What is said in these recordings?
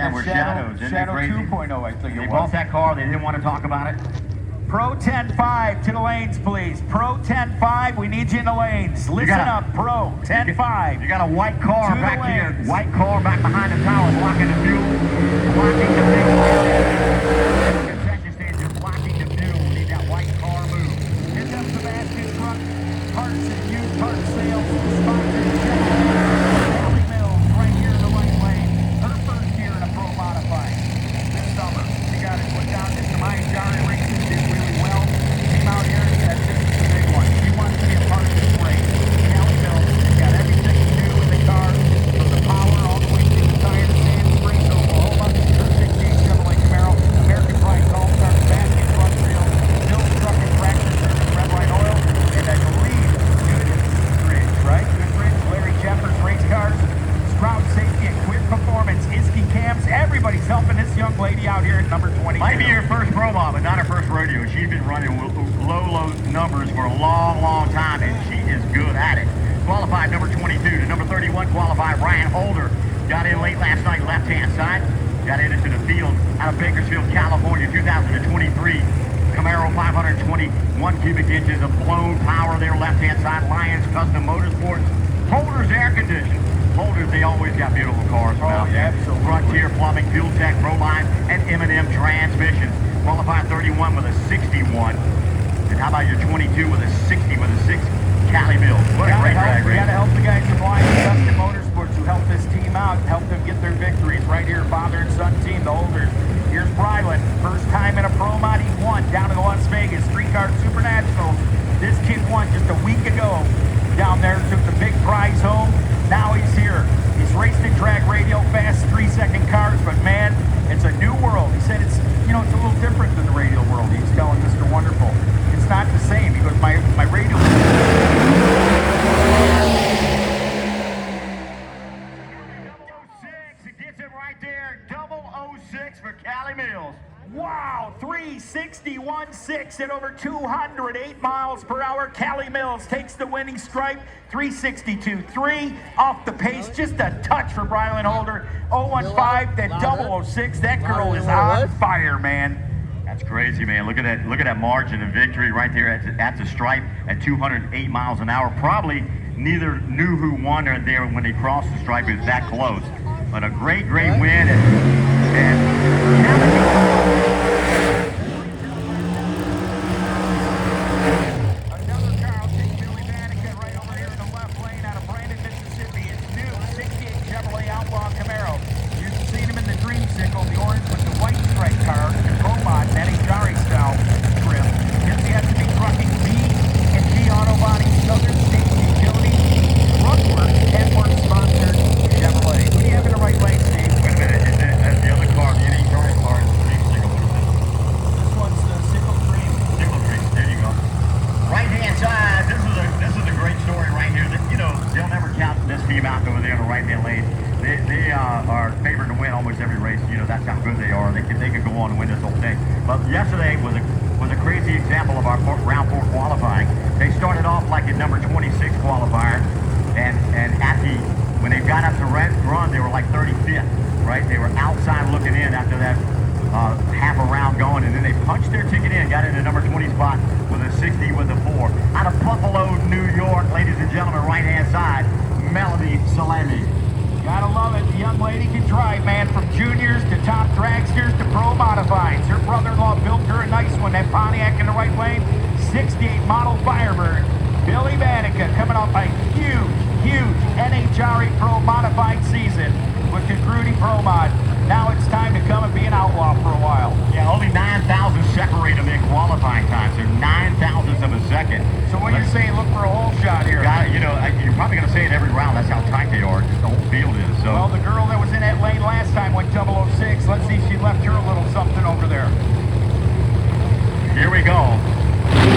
Yeah, were shadows. Shadow 2.0, I think it was. They bought that car. They didn't want to talk about it. Pro 10-5 to the lanes, please. Pro 10-5, we need you in the lanes. Listen up, Pro 10-5. You got a white car back here. White car back behind the tower, blocking the fuel, blocking the fuel. Concession stands, you're blocking the fuel. We need that white car move. Hit up the basket truck, parts and used parts sales, sponsored Valley Mills, right here in the right lane. Her first year in a Pro Modified. This summer, she got it put down into my Jari races, did really well. Came out here and said, this is the big one. She wants to be a part of this race. Valley Mills got everything to do with the car, from the power all the way to the tire to Sand Springs, Oklahoma. Her 68 Chevrolet Camaro, American Pride Golf Cart, basket front wheel, Mills truck and tractor service, red light oil, and I believe Goodrich, right? Goodrich, Larry Jeffers race cars, Stroud Safety and Quick Performance, Iski Cams. Everybody's helping this young lady out here at number 20. Might be her first pro mob, but not her first rodeo. She's been running low numbers for a long time, and she is good at it. Qualified number 22 to number 31 qualified Ryan Holder. Got in late last night, left-hand side. Got into the field out of Bakersfield, California, 2023. Camaro 521 cubic inches of blown power there, left-hand side. Lions Custom Motorsports. Holder's air conditioning. Holders, they always got beautiful cars from out there. Absolutely. Frontier Plumbing, Fuel Tech, ProLine, and M&M Transmissions. Qualified 31 with a 61. And how about your 22 with a 60 with a 6 Cali Mills? What a great drag race. We got to help the guys from Lions Custom Motorsports who helped this team out, help them get their victories right here. Father and son team, the Holders. Here's Brylan, first time in a Pro Mod. He won down in Las Vegas, streetcar Supernatural. This kid won just a week ago down there, took the big prize home. Now he's here. He's raced in drag radio, fast 3-second cars, but man, it's a new world. He said it's, you know, it's a little different than the radio world. He's telling Mr. Wonderful. It's not the same. He goes, my radio. It gets it right there. 006 for Cali Mills. Wow, 361.6 at over 208 miles per hour. Cali Mills takes the winning stripe. 362.3 off the pace. Just a touch for Brylan Holder. 015, that 006. That girl is on fire, man. That's crazy, man. Look at that margin of victory right there at the stripe at 208 miles an hour. Probably neither knew who won or there when they crossed the stripe. It was that close. But a great win. Another car will take Billy Vatican right over here in the left lane out of Brandon, Mississippi. It's new 68 Chevrolet Outlaw Camaro. You've seen him in the Dreamsicle, the orange with the white stripe car, the Pro Mod, Jari style trim. Here's the SB Trucking B and G Auto Body, Southern States Utility, Brunswick, Kenworth sponsored Chevrolet. Who do you have in the right lane, Steve? Wait a minute. That's the other car, the NHRA car is the Dreamsicle. This one's the Sickle Dream. Sickle Dream. There you go. Right-hand side. This is a great story right here. You know, they'll never count this team out over there in the right-hand lane. They are favored to win almost every race. You know, that's how good they are. They could go on and win this whole thing. But yesterday was a crazy example of our round 4 qualifying. They started off like at number 26 qualifier, and when they got up to run, they were like 35th, right? They were outside looking in after that half a round going, and then they punched their ticket in, got into number 20 spot with a 60 with a 4. Out of Buffalo, New York, ladies and gentlemen, right-hand side, Melody Salami. Gotta love it. The young lady can drive, man, from juniors to top dragsters to Pro Modifieds. Her brother-in-law built her a nice one, that Pontiac in the right lane. 68 model Firebird. Billy Vatica coming off a huge NHRA Pro Modified season with the Grudy Pro Mod. Now it's time to come and be an outlaw for a while. Yeah, only 9,000 separate them in qualifying times. They're 9,000ths of a second. So what you're saying, look for a hole shot here. You know, you're probably going to say it every round. That's how tight they are. Just the whole field is. So. Well, the girl that was in that lane last time went 006. Let's see if she left her a little something over there. Here we go. She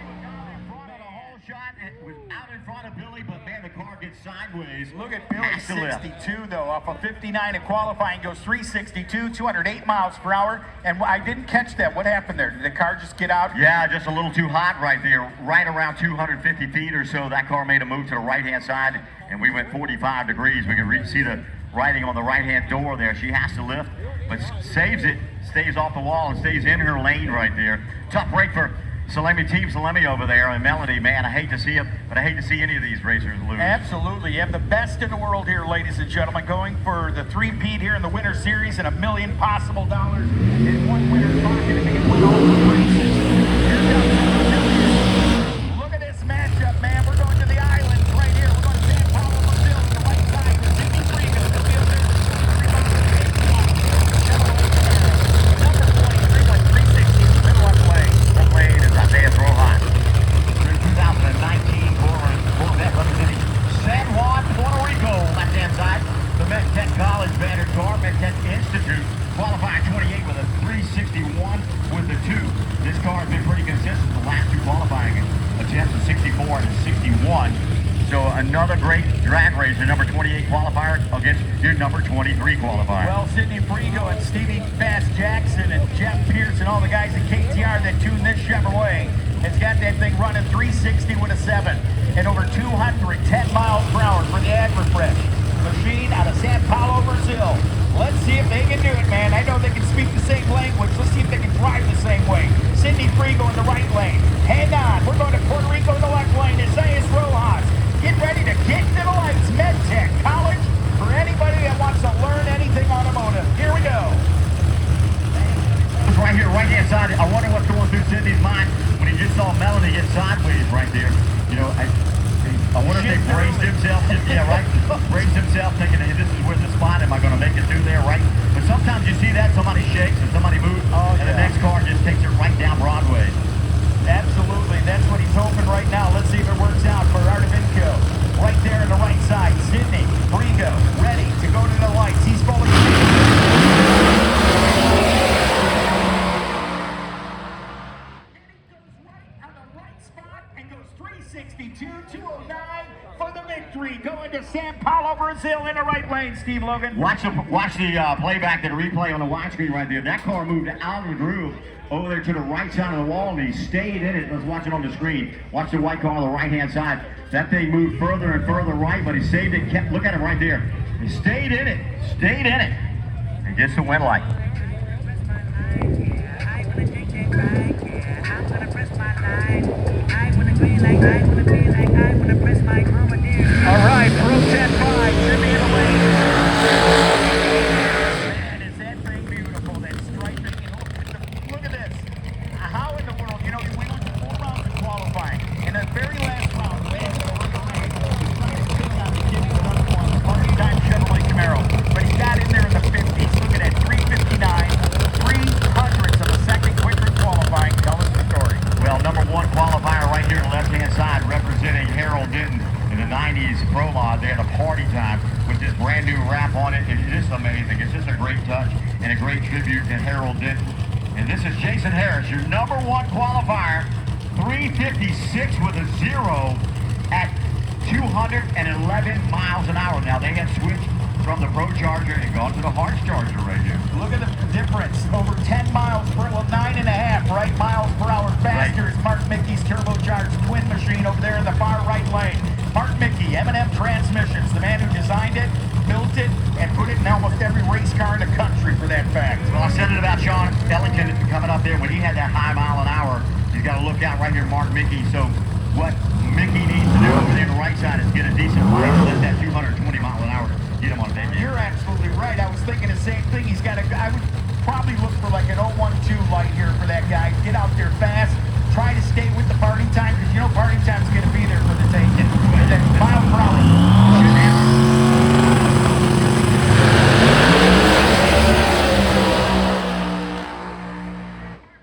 was out in front of the hole shot. It was out in front of Billy, but man, the car gets side sideways. Look at Billy, Has to lift. 62 though, off of 59 in qualifying, goes 362, 208 miles per hour. And I didn't catch that. What happened there? Did the car just get out? Yeah, just a little too hot right there. Right around 250 feet or so, that car made a move to the right-hand side, and we went 45 degrees. We could see the writing on the right-hand door there. She has to lift, but saves it, stays off the wall, and stays in her lane right there. Tough break for Team Salemi over there, and Melody, man, I hate to see it, but I hate to see any of these racers lose. Absolutely. You have the best in the world here, ladies and gentlemen, going for the three-peat here in the Winter Series and $1 million possible dollars in one winner's pocket if he can win all the races. Here comes Look at this matchup, man. We're going to the islands right here. We're going to San Paulo, Brazil, to the right side with Sidney Freeman, the fielder. Number 23, like 360, middle left lane. Left lane is Isaias Rojas. Through 2019 Corvette representing San Juan, Puerto Rico, left-hand side. The MedTech College Vantage Car, MedTech Institute, qualifying 28 with a 361 with the 2. This car has been pretty consistent the last 2 qualifying attempts, a 64 and a 61. So another great drag racer, number 28 qualifier against your number 23 qualifier. Well, Sidney Frigo and Stevie Fast Jackson and Jeff Pierce and all the guys at KTR that tuned this Chevrolet has got that thing running 360 with a 7 and over 210 miles per hour for the ad refresh machine out of Sao Paulo, Brazil. Let's see if they can do it, man. I know they can speak the same language. Let's see if they can drive the same way. Sidney Frigo in the right lane. Hang on. We're going to Puerto Rico in the left lane. Isaias Rojas. Get ready to get to the lights. MedTech College for anybody that wants to learn anything automotive. Here we go. It's right here, right-hand side. I wonder what's going through Sidney's mind when he just saw Melody get sideways right there. You know, I wonder if they braced himself. Yeah, right. Braced himself, thinking, hey, this is where the spot. Am I going to make it through there, right? But sometimes you see that somebody shakes and somebody moves, and the next car just takes it right down Broadway. Absolutely. That's what he's hoping right now. Let's see if it works out for Artevinco. Right there on the right side. Sidney Frigo ready to go to the lights. He's falling. And goes 362, 209 for the victory. Going to San Paulo, Brazil in the right lane, Steve Logan. Watch the playback, the replay on the wide screen right there. That car moved out of the groove over there to the right side of the wall, and he stayed in it. Let's watch it on the screen. Watch the white car on the right-hand side. That thing moved further and further right, but he saved it. Look at him right there. He stayed in it, and gets the win light. All right, Pro 10-5, Jimmy in the lane. Man, is that thing beautiful, that striping. And look at this. How in the world, you know, we went to 4 rounds of qualifying. In the very last round, man, Party-time Chevrolet Camaro. But he got in there in the 50s. Look at that, 359, 300ths of a second quicker than qualifying. Tell us the story. Well, number 1 qualifier right here on the left-hand side, representing Harold Denton in the 90s Pro Mod there, the Party Time, with this brand new wrap on it. It's just amazing. It's just a great touch and a great tribute to Harold Denton. And this is Jason Harris, your number 1 qualifier, 356 with a 0 at 211 miles an hour. Now, they have switched from the Pro Charger and gone to the Harsh Charger right here. Look at the difference. Over 10 miles per, well, 9.5, right? Miles per hour faster is Mark Mickey's turbocharged twin machine over there in the far right lane. Mark Mickey, M&M Transmissions, the man who designed it, built it, and put it in almost every race car in the country for that fact. Well, I said it about Sean Ellington coming up there when he had that high mile an hour. He's got to look out right here, Mark Mickey. So what Mickey needs to do over there on the right side is get a decent rate to let that 220 mile an hour get him on a debut. You're absolutely right. I was thinking the same thing. He's got I would probably look for like an 012 light here for that guy. Get out there fast. Try to stay with the party time, because you know party time's going to be there for the taking. And then mile per hour should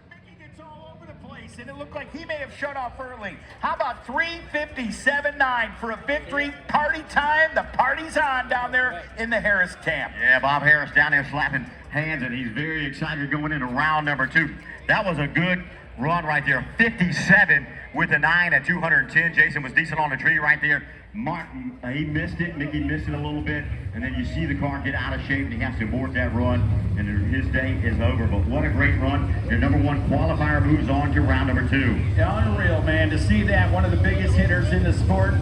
Mickey gets all over the place, and it looked like he may have shut off early. How about 3:57.9 for a victory? Party time. The party's on down there in the Harris camp. Yeah, Bob Harris down there slapping hands, and he's very excited going into round number 2. That was a good run right there. 57 with a 9 at 210. Jason was decent on the tree right there. Martin, he missed it. Mickey missed it a little bit. And then you see the car get out of shape and he has to abort that run. And his day is over. But what a great run. Your number 1 qualifier moves on to round number 2. Unreal, man, to see that. One of the biggest hitters in the sport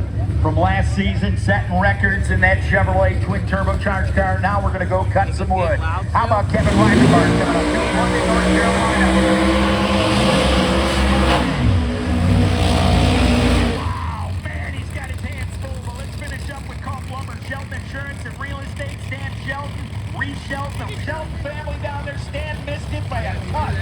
from last season, setting records in that Chevrolet twin turbocharged car. Now we're going to go cut some wood. How about Kevin Reichenbach coming up to Monday, North Carolina? Shelton, the Shelton family down there, Stan missed it by a touch.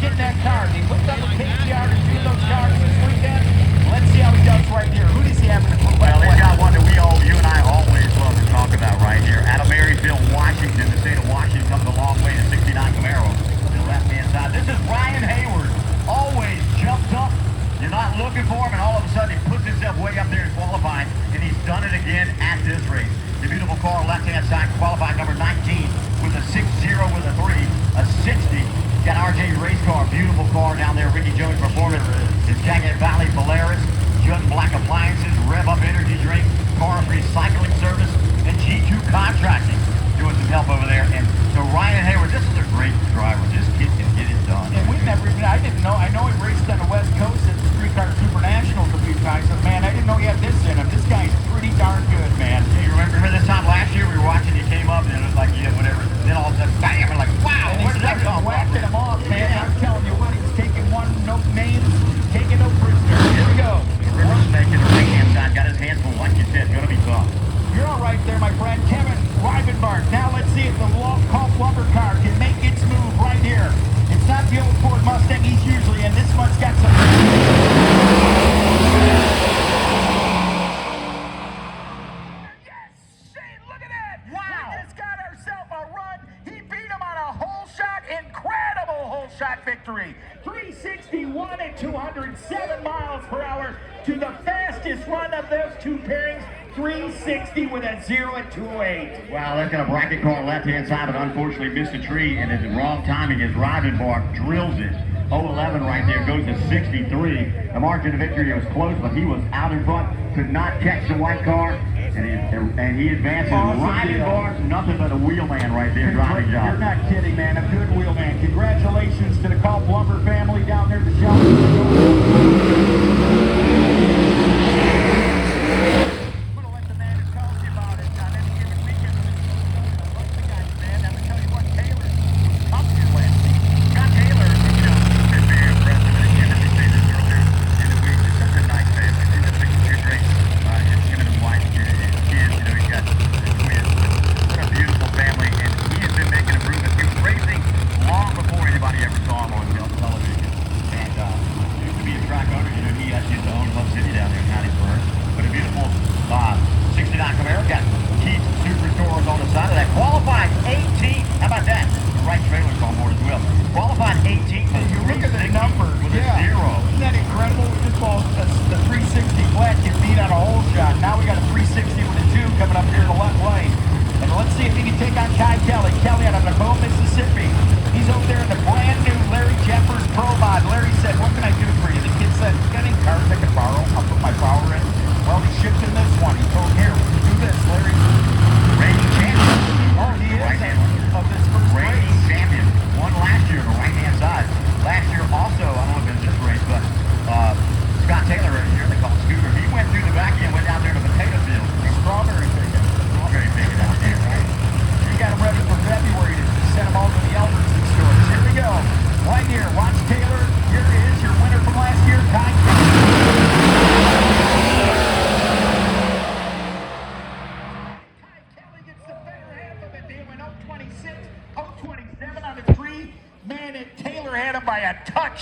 Getting that car. He looked up at KTR to do those cars this weekend. Let's see how he does right here. Who does he have in the group? Well, he's got one that you and I always love to talk about right here. Out of Maryfield, Washington, the state of Washington comes a long way to 69 Camaro to the left-hand side. This is Ryan Hayward. Always jumps up. You're not looking for him, and all of a sudden he puts himself way up there in qualifying, and he's done it again at this race. The beautiful car, left-hand side, qualified number 19 with a 6-0 with a 3, a 60. Got RJ race car, beautiful car down there. Ricky Jones Performance. It's Cañon Valley Polaris, Judson Black Appliances, Rev Up Energy Drink, Car Recycling Service, and G2 Contracting doing some help over there. And so Ryan Hayward, this is a great driver. This kid can get it done. And we've never even, I didn't know, I know he raced on the West Coast at the Street Car Super Nationals a few times, but man, I didn't know he had this in him. This guy's pretty darn good, man. You remember this time last year we were watching, he came up and it was like, yeah, whatever. Then all of a sudden, bam, we're like, wow, where did that come from? Whacking him off, man. Yeah. I'm telling you what, he's taking one, no names, taking no prisoners. Here we go. River's making the right-hand side, got his hands full, like you said, gonna be tough. You're all right there, my friend. Kevin Reichenbach. Now let's see if the Kolb Lumber car can make its move right here. It's not the old Ford Mustang he's usually in. This one's got some... Yes! Shane, look at that! Wow! We just got ourselves a run. He beat him on a hole shot. Incredible hole shot victory. 361 at 207 miles per hour to the fastest run of those two pairings. 360 with a 0 at 208. Wow, that's got a bracket car left-hand side, but unfortunately missed a tree, and at the wrong timing as Reichenbach drills it. 011 right there, goes to 63. The margin of victory was close, but he was out in front, could not catch the white car, and he advances. Reichenbach, nothing but a wheelman right there, driving job. You're not kidding, man. A good wheelman. Congratulations to the Kolb Lumber family down there at the shop.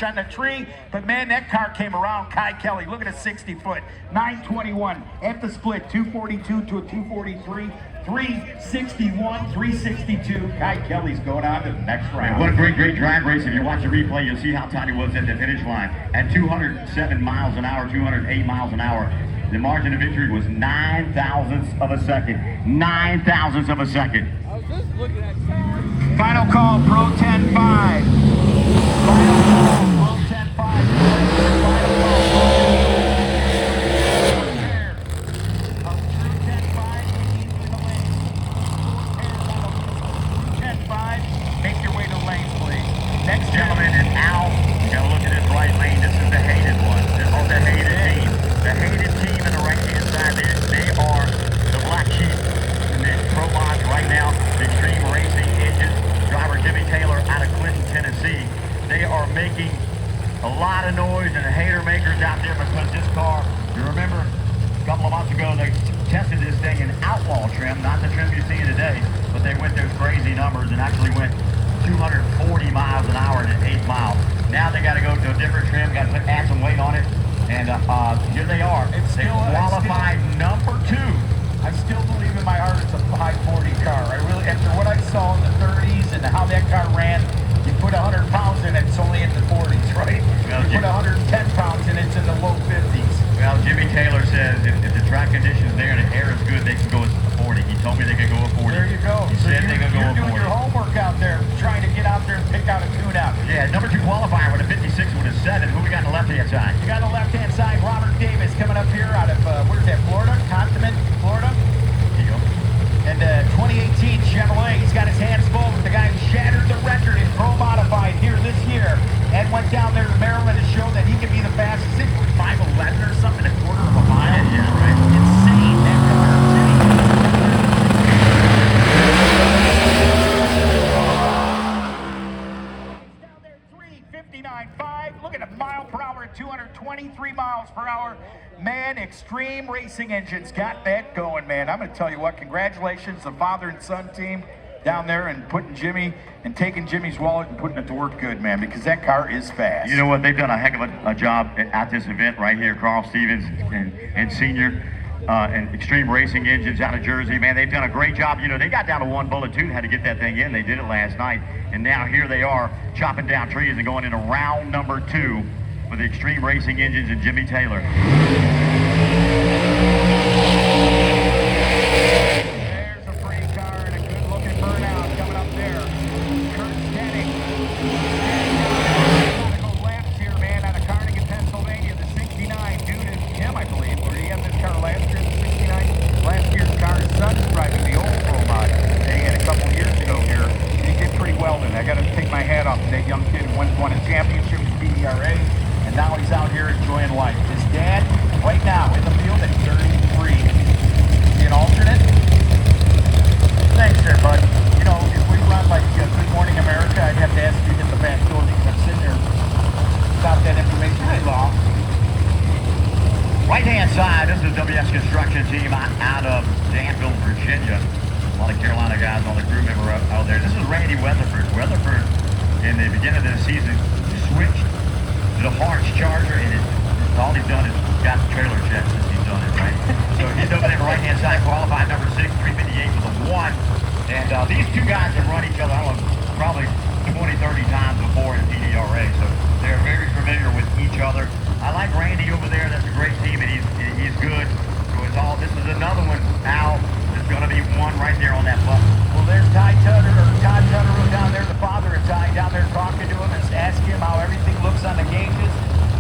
On the tree, but man, that car came around. Kai Kelly, look at a 60-foot, 921 at the split, 242 to a 243, 361, 362. Kai Kelly's going on to the next round. What a great drag race. If you watch the replay, you'll see how tight it was at the finish line. At 207 miles an hour, 208 miles an hour, the margin of victory was 9 thousandths of a second. 9 thousandths of a second. I was just looking at Sarah. Final call, Pro 10-5. Final call, Pro 10-5. Make your way to the lanes, please. Next gentleman is Al. You gotta look at his right lane. This is the hated one. This is the hated team. The hated team in the right-hand side. They are the black sheep in the pro mods right now. The Extreme Racing Engines. Driver Jimmy Taylor out of Clinton, Tennessee. They are making a lot of noise and the hater makers out there because this car, you remember a couple of months ago they tested this thing in outlaw trim, not the trim you see today, but they went those crazy numbers and actually went 240 miles an hour at 8 miles. Now they got to go to a different trim, got to add some weight on it, and here they are. They qualified number 2. I still believe in my heart it's a 540 car. I really, after what I saw in the 30s and how that car ran, you put 100 pounds in it, it's only in the 40s, right? Well, you put 110 pounds in it, it's in the low 50s. Well, Jimmy Taylor says if the track conditions there and the air is good, they can go at 40. He told me they could go at 40. There you go. He said they could go at 40. You're doing your homework out there, trying to get out there and pick out a tune-out. Yeah, number 2 qualifier with a 56 with a 7. Who we got on the left-hand side? You got on the left-hand side, Robert Davis coming up here out of, where's that, Florida? Continent, Florida? There you go. And 2018 Chevrolet, he's got his hands full with the guy who shattered the record in Pro Modified here this year and went down there to Maryland to show that he could be the fastest. Is it 5'11" or something, a quarter of a mile? Yeah, right. Insane, that car. Down there, 3:59.5. Look at a mile per hour at 223 miles per hour. Man, Extreme Racing Engines got that going, man. I'm going to tell you what, congratulations, the father and son team down there and putting Jimmy and taking Jimmy's wallet and putting it to work good, man, because that car is fast. You know what? They've done a heck of a job at this event right here. Carl Stevens and Senior and Extreme Racing Engines out of Jersey, man, they've done a great job. You know, they got down to 1 bullet too, had to get that thing in. They did it last night, and now here they are chopping down trees and going into round number 2 with the Extreme Racing Engines and Jimmy Taylor. There's a pretty car and a good-looking burnout coming up there. Kurt Stenning. Gotta go laps here, man, out of Carnegie, Pennsylvania. The 69 dude is him, I believe. Where he had this car last year, the 69. Last year's car, his son is driving the old Pro Mod that he had a couple years ago here. He did pretty well then. I got to take my hat off to that young kid who won a championship with PDRA. And now he's out here enjoying life. His dad, right now, in the field at 33. Is he an alternate? Thanks there, bud. You know, if we run like Good Morning America, I'd have to ask you to get the back door because I'm sitting there without that information too long. Right-hand side, this is the WS Construction team out of Danville, Virginia. A lot of Carolina guys on the crew member out there. This is Randy Weatherford. Weatherford, in the beginning of the season, switched to the Harch Charger, and all he's done is got the trailer check since he's done it, right? So he's over there on the right-hand side, qualified number 6, 358 with a 1. And these two guys have run each other, I don't know, probably 20, 30 times before in PDRA, so they're very familiar with each other. I like Randy over there. That's a great team, and he's good. So it's all. This is another one. Al, there's going to be one right there on that button. Well, there's Todd Tutterow down there, the father of Ty, down there talking to him and asking him how everything looks on the gauges.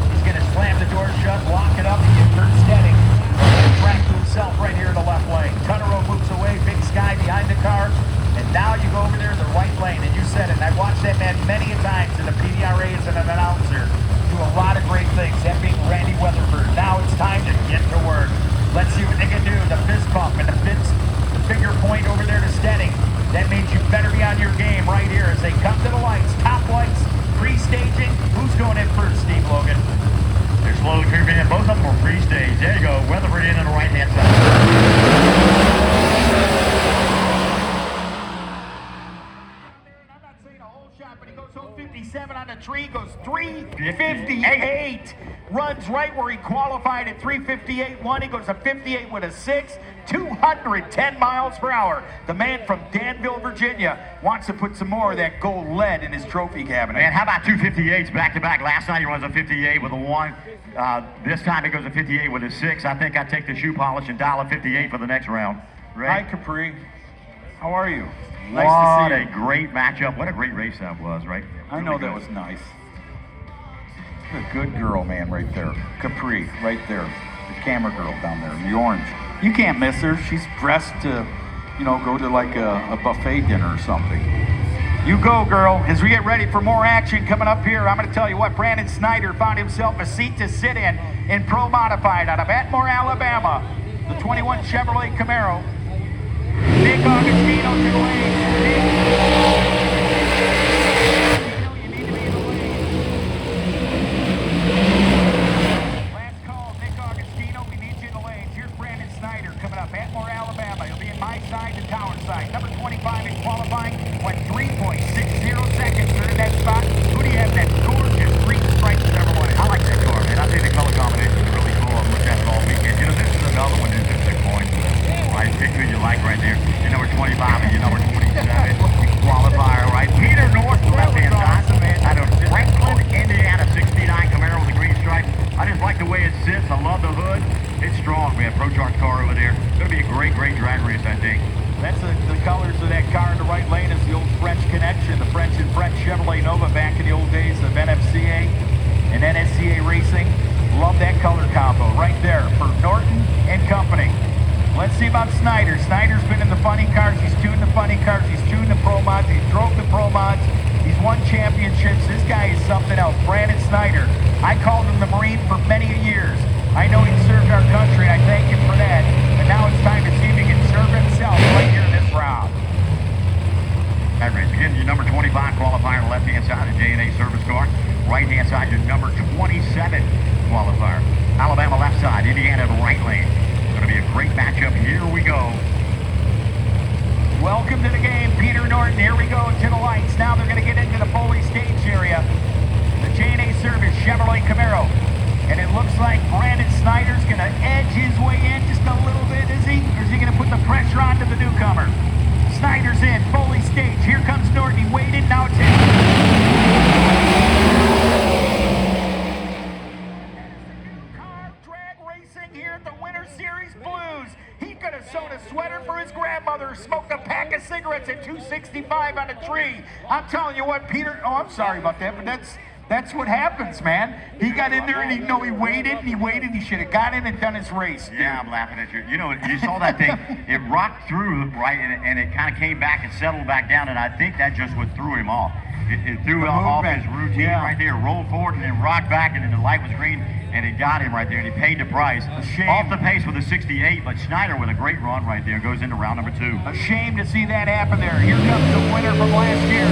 He's going to slam the door shut, lock it up, and get Kurt Stenning track to himself right here in the left lane. Tutterow moves away, Big Sky behind the car, and now you go over there in the right lane, and you said it, and I watched that man many a times in the PDRA as an announcer do a lot of great things, that being Randy Weatherford. Now it's time to get to work. Let's see what they can do. The fist bump and the finger point over there to Stenning. That means you better be on your game right here as they come to the lights. Top lights, pre-staging. Who's going in first, Steve Logan? They're slowly creeping in. Both of them are pre-stage. There you go. Weatherford in on the right-hand side. I'm not saying a whole shot, but he goes home 57 on the tree, goes 3:58. Runs right where he qualified at 3:58.1. He goes a 58 with a 6, 210 miles per hour. The man from Danville, Virginia, wants to put some more of that gold lead in his trophy cabinet. Man, how about 2 58s back-to-back? Last night he runs a 58 with a 1. This time he goes a 58 with a 6. I think I'd take the shoe polish and dial a 58 for the next round. Hi, Capri. How are you? Nice to see you. What a great matchup. What a great race that was, right? I know that was nice. A good girl, man, right there. Capri, right there. The camera girl down there in the orange. You can't miss her. She's dressed to, go to like a buffet dinner or something. You go, girl. As we get ready for more action coming up here, I'm going to tell you what, Brandon Snyder found himself a seat to sit in Pro Modified out of Atmore, Alabama. The 21 Chevrolet Camaro. Nick Agostino to the lane. Atmore, Alabama. He'll be in my side to Tower side. Number 25 in qualifying went 3.60 seconds. They're in that spot. Who do you have? That gorgeous green striped Chevrolet. I like that car, man. I think the color combination is really cool. I've looked at it all weekend. This is another one that's just a coin. Right, pick who you like right there. Your number 25 and your number 27 qualifier, right? Peter North, left-hand side. Out of Franklin, Indiana, 69 Camaro with the green stripe. I just like the way it sits. I love the hood. It's strong, man. Pro-Charge car over there. It's going to be a great, great drag race, I think. That's the colors of that car in the right lane is the old French connection. The French and French Chevrolet Nova back in the old days of NFCA and NSCA racing. Love that color combo right there for Norton and company. Let's see about Snyder. Snyder's been in the funny cars. He's tuned the funny cars. He's tuned the Pro Mods. He's drove the Pro Mods. He's won championships. This guy is something else. Brandon Snyder. I called him the Marine for many years. I know he served our country. I thank him for that. And now it's time to see if he can serve himself right here in this round. That race. Again, your number 25 qualifier, left-hand side, a J&A service car. Right-hand side, your number 27 qualifier. Alabama left side, Indiana the right lane. Going to be a great matchup. Here we go. Welcome to the game, Peter Norton. Here we go to the lights. Now they're going to get into the Foley stage area. The J&A service Chevrolet Camaro. And it looks like Brandon Snyder's going to edge his way in just a little bit, is he? Or is he going to put the pressure onto the newcomer? Snyder's in, Foley stage. Here comes Norton. He waited, now it's in. Car drag racing here at the Winter Series Blues. He could have sewn a sweater for his grandmother, smoked a pack of cigarettes at 265 on a tree. I'm telling you what, Peter, I'm sorry about that, but that's what happens, man. He got in there and he waited and he waited. He should have got in and done his race. Dude. Yeah, I'm laughing at you. You saw that thing. It rocked through, right, and it kind of came back and settled back down, and I think that just what threw him off. It threw off his routine right there, rolled forward and then rocked back, and then the light was green, and it got him right there, and he paid the price. Off the pace with a 68, but Snyder with a great run right there goes into round number 2. A shame to see that happen there. Here comes the winner from last year.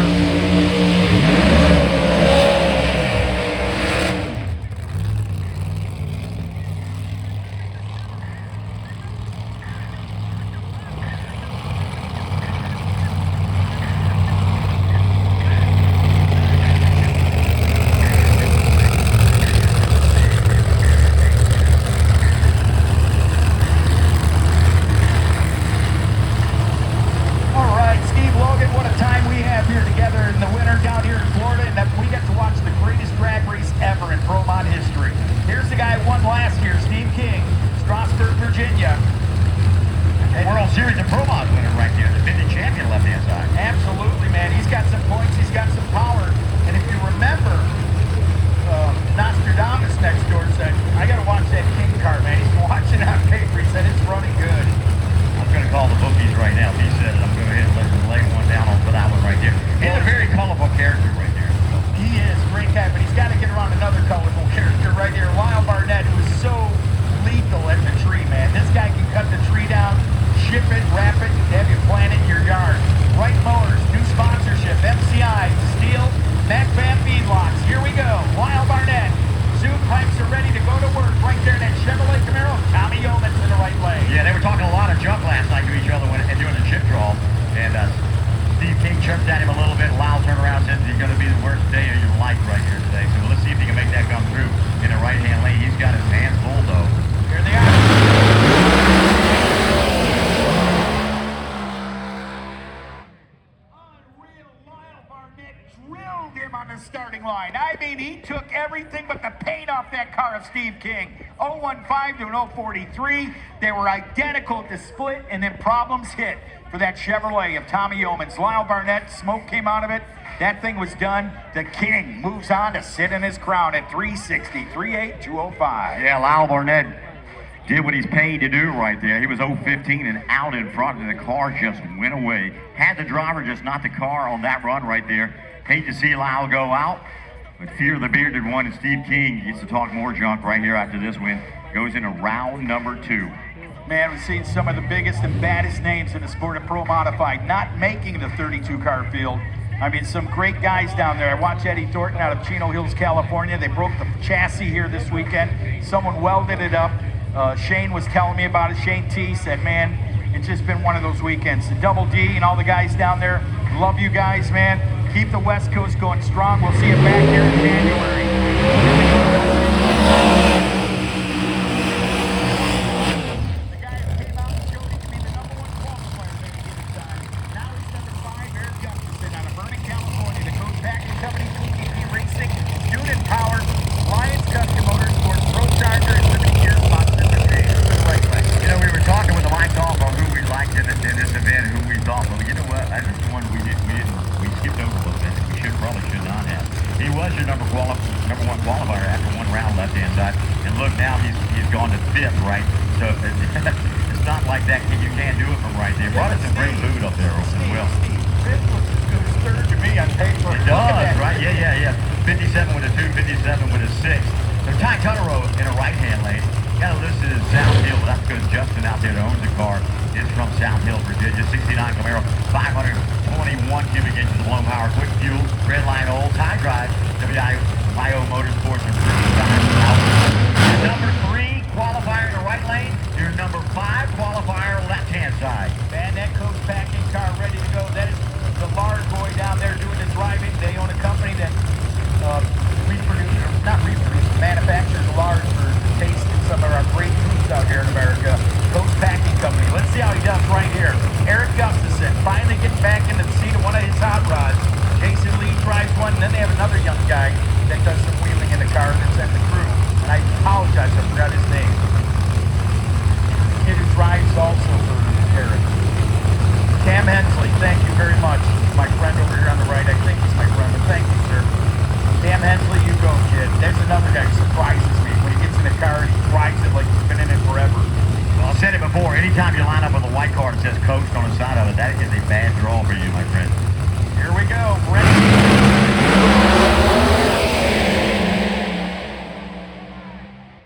starting line. I mean, he took everything but the paint off that car of Steve King. 015 to an 043. They were identical at the split, and then problems hit for that Chevrolet of Tommy Yeomans. Lyle Barnett, smoke came out of it. That thing was done. The King moves on to sit in his crown at 360, 38, 205. Yeah, Lyle Barnett did what he's paid to do right there. He was 015 and out in front, and the car just went away. Had the driver just not the car on that run right there. Hate to see Lyle go out, but fear the bearded one, and Steve King gets to talk more junk right here after this win. Goes into round number 2. Man, we've seen some of the biggest and baddest names in the sport of Pro Modified not making the 32-car field. I mean, some great guys down there. I watched Eddie Thornton out of Chino Hills, California. They broke the chassis here this weekend. Someone welded it up. Shane was telling me about it. Shane T said, man, it's just been one of those weekends. The Double D and all the guys down there, love you guys, man. Keep the West Coast going strong. We'll see you back here in January. The guy who came out and showed he could be the #1 qualifier at any given time. Now he's number 5, Eric Gustafson out of Vernon, California. The Coach Packing Company, PPP Racing, Student Power, Lions Custom Motorsports, Pro Charger, and 17 years sponsor the Raceway. You know, we were talking with the mic off on who we liked in this event, who we thought. Well, you know what? That's the one we skipped over a little bit. We probably should not have. He was your number 1 qualifier after 1 round left-hand side, and look now he's gone to 5th, right? So it's not like that. You can't do it from right there. Brought us some great food up there as well. 5th looks third to me on paper. It does, right? Yeah. 57 with a 2, 57 with a 6. So Ty Tutterow in a right-hand lane. Got it listed as South Hill, but that's because Justin out there that owns the car is from South Hill, Virginia. 69 Camaro, 521 cubic inches of blown power, quick fuel, red line oil, tie drive, WIO Motorsports, and your number 3 qualifier in the right lane, your number 5 qualifier left-hand side. Man, that Coach Packing car ready to go. That is the large boy down there doing the driving. They own a company that manufactures large for tasting some of our great foods out here in America. Coach Packing Company. Let's see how he does right here. Eric Gustafson finally getting back into the seat of one of his hot rods. Jason Lee drives one, and then they have another young guy that does some wheeling in the car that's at the crew. And I apologize, I forgot his name. The kid who drives also for Eric. Cam Hensley, thank you very much. My friend over here on the right, I think he's my friend, but thank you, sir. Cam Hensley, you go, kid. There's another guy who surprises me when he gets in the car and he drives it like he's been in it forever. Well, I've said it before. Anytime you line up with a white car that says Coach on the side of it, that is a bad draw for you, my friend. Here we go. Ready?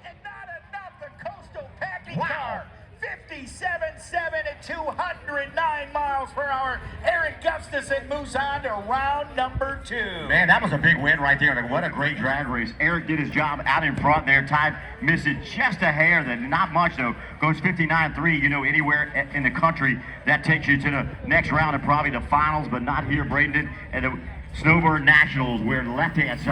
And not enough. The Coastal Packing car. 57.7 at 209 miles per hour. Eric Gustafson moves on to round number 2. Man, that was a big win right there. What a great drag race. Eric did his job out in front there. Ty missed it just a hair. Then not much, though. Goes 59.3. You know, anywhere in the country, that takes you to the next round and probably the finals, but not here, Bradenton. And the Snowbird Nationals, where the left-hand side.